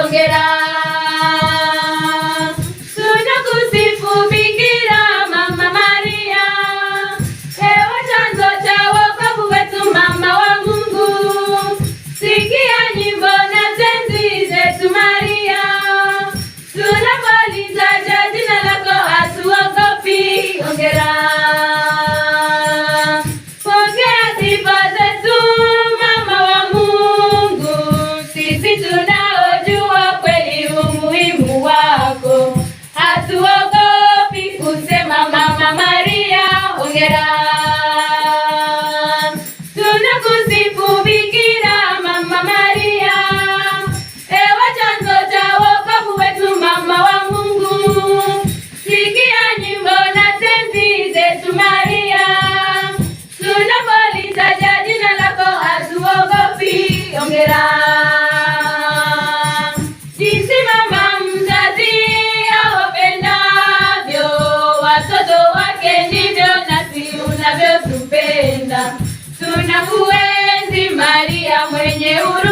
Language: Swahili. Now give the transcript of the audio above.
hongera. Tunakusifu Bikira Mama Maria, ewe chanzo cha wokovu wetu, mama wa Mungu. Sikia nyimbo na tenzi zetu Maria, tunapolitaja jina lako hatuogopi. Hongera. Pokea sifa zetu mama wa Mungu, sisi tunaojua kweli umuhimu wako, hatuogopi kusema Mama Maria hongera. Tunakusifu Bikira Mama Maria, ewe chanzo cha wokovu wetu, mama wa Mungu. Sikia nyimbo na tenzi zetu Maria, tunapolitaja jina lako hatuogopi. Hongera. Jinsi mama mzazi awapendavyo watoto wake, ndivyo nasi unavyotupenda. Tunakuenzi Maria mwenye huruma.